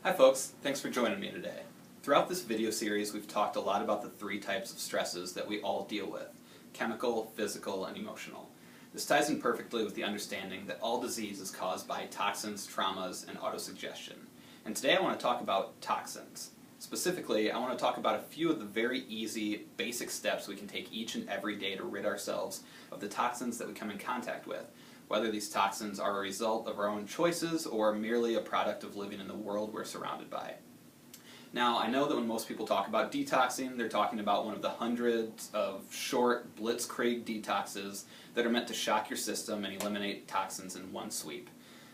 Hi folks, thanks for joining me today. Throughout this video series we've talked a lot about the three types of stresses that we all deal with: chemical, physical, and emotional. This ties in perfectly with the understanding that all disease is caused by toxins, traumas, and autosuggestion. And today I want to talk about toxins. Specifically, I want to talk about a few of the very easy, basic steps we can take each and every day to rid ourselves of the toxins that we come in contact with, whether these toxins are a result of our own choices or merely a product of living in the world we're surrounded by. Now, I know that when most people talk about detoxing, they're talking about one of the hundreds of short, blitzkrieg detoxes that are meant to shock your system and eliminate toxins in one sweep.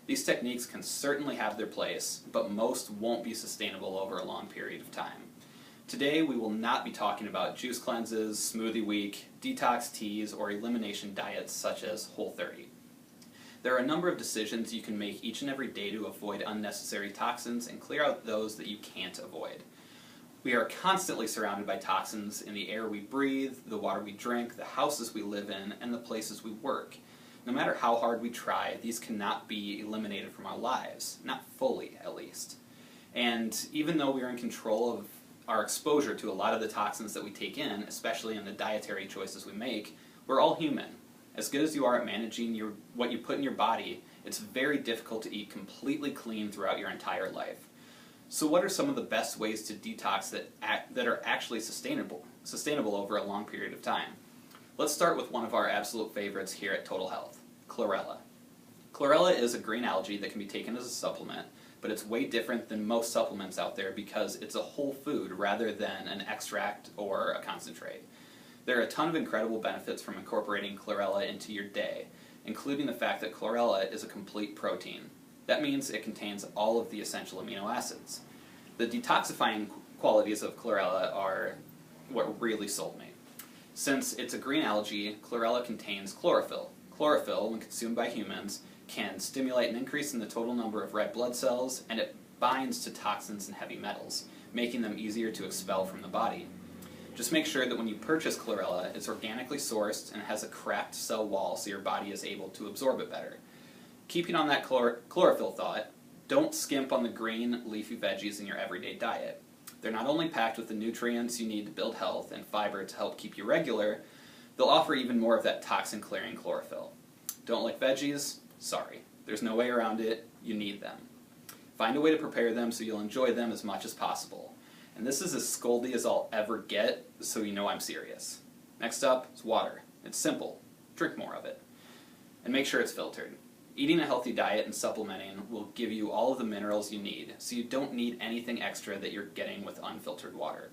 These techniques can certainly have their place, but most won't be sustainable over a long period of time. Today, we will not be talking about juice cleanses, smoothie week, detox teas, or elimination diets such as Whole30. There are a number of decisions you can make each and every day to avoid unnecessary toxins and clear out those that you can't avoid. We are constantly surrounded by toxins in the air we breathe, the water we drink, the houses we live in, and the places we work. No matter how hard we try, these cannot be eliminated from our lives, not fully at least. And even though we are in control of our exposure to a lot of the toxins that we take in, especially in the dietary choices we make, we're all human. As good as you are at managing what you put in your body, it's very difficult to eat completely clean throughout your entire life. So what are some of the best ways to detox that are actually sustainable over a long period of time? Let's start with one of our absolute favorites here at Total Health, chlorella. Chlorella is a green algae that can be taken as a supplement, but it's way different than most supplements out there because it's a whole food rather than an extract or a concentrate. There are a ton of incredible benefits from incorporating chlorella into your day, including the fact that chlorella is a complete protein. That means it contains all of the essential amino acids. The detoxifying qualities of chlorella are what really sold me. Since it's a green algae, chlorella contains chlorophyll. Chlorophyll, when consumed by humans, can stimulate an increase in the total number of red blood cells, and it binds to toxins and heavy metals, making them easier to expel from the body. Just make sure that when you purchase chlorella, it's organically sourced and has a cracked cell wall so your body is able to absorb it better. Keeping on that chlorophyll thought, don't skimp on the green, leafy veggies in your everyday diet. They're not only packed with the nutrients you need to build health and fiber to help keep you regular, they'll offer even more of that toxin-clearing chlorophyll. Don't like veggies? Sorry. There's no way around it. You need them. Find a way to prepare them so you'll enjoy them as much as possible. And this is as scoldy as I'll ever get, so you know I'm serious. Next up is water. It's simple. Drink more of it. And make sure it's filtered. Eating a healthy diet and supplementing will give you all of the minerals you need, so you don't need anything extra that you're getting with unfiltered water.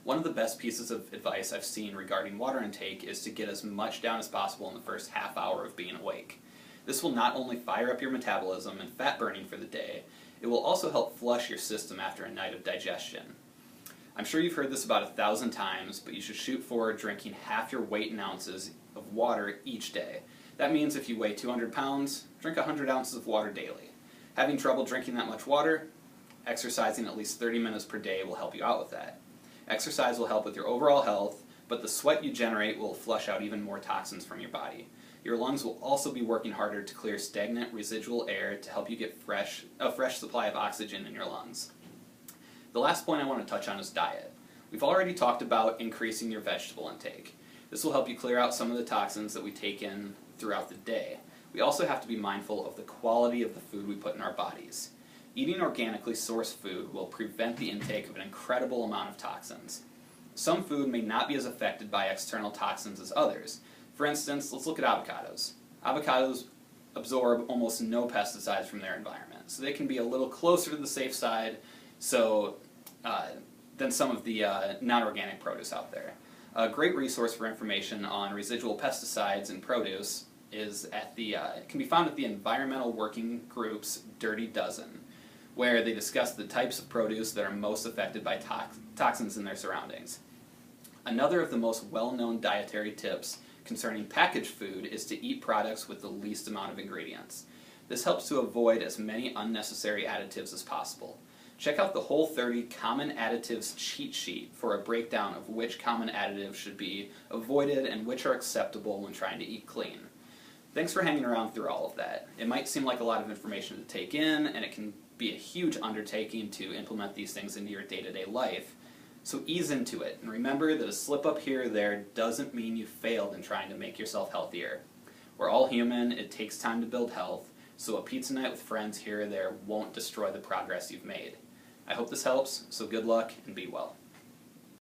One of the best pieces of advice I've seen regarding water intake is to get as much down as possible in the first half hour of being awake. This will not only fire up your metabolism and fat burning for the day, it will also help flush your system after a night of digestion. I'm sure you've heard this about 1,000 times, but you should shoot for drinking half your weight in ounces of water each day. That means if you weigh 200 pounds, drink 100 ounces of water daily. Having trouble drinking that much water? Exercising at least 30 minutes per day will help you out with that. Exercise will help with your overall health, but the sweat you generate will flush out even more toxins from your body. Your lungs will also be working harder to clear stagnant residual air to help you get a fresh supply of oxygen in your lungs. The last point I want to touch on is diet. We've already talked about increasing your vegetable intake. This will help you clear out some of the toxins that we take in throughout the day. We also have to be mindful of the quality of the food we put in our bodies. Eating organically sourced food will prevent the intake of an incredible amount of toxins. Some food may not be as affected by external toxins as others. For instance, let's look at avocados. Avocados absorb almost no pesticides from their environment, so they can be a little closer to the safe side than some of the non-organic produce out there. A great resource for information on residual pesticides in produce is it can be found at the Environmental Working Group's Dirty Dozen, where they discuss the types of produce that are most affected by toxins in their surroundings. Another of the most well-known dietary tips concerning packaged food is to eat products with the least amount of ingredients. This helps to avoid as many unnecessary additives as possible. Check out the Whole30 Common Additives cheat sheet for a breakdown of which common additives should be avoided and which are acceptable when trying to eat clean. Thanks for hanging around through all of that. It might seem like a lot of information to take in, and it can be a huge undertaking to implement these things into your day-to-day life. So ease into it, and remember that a slip up here or there doesn't mean you failed in trying to make yourself healthier. We're all human, it takes time to build health, so a pizza night with friends here or there won't destroy the progress you've made. I hope this helps, so good luck and be well.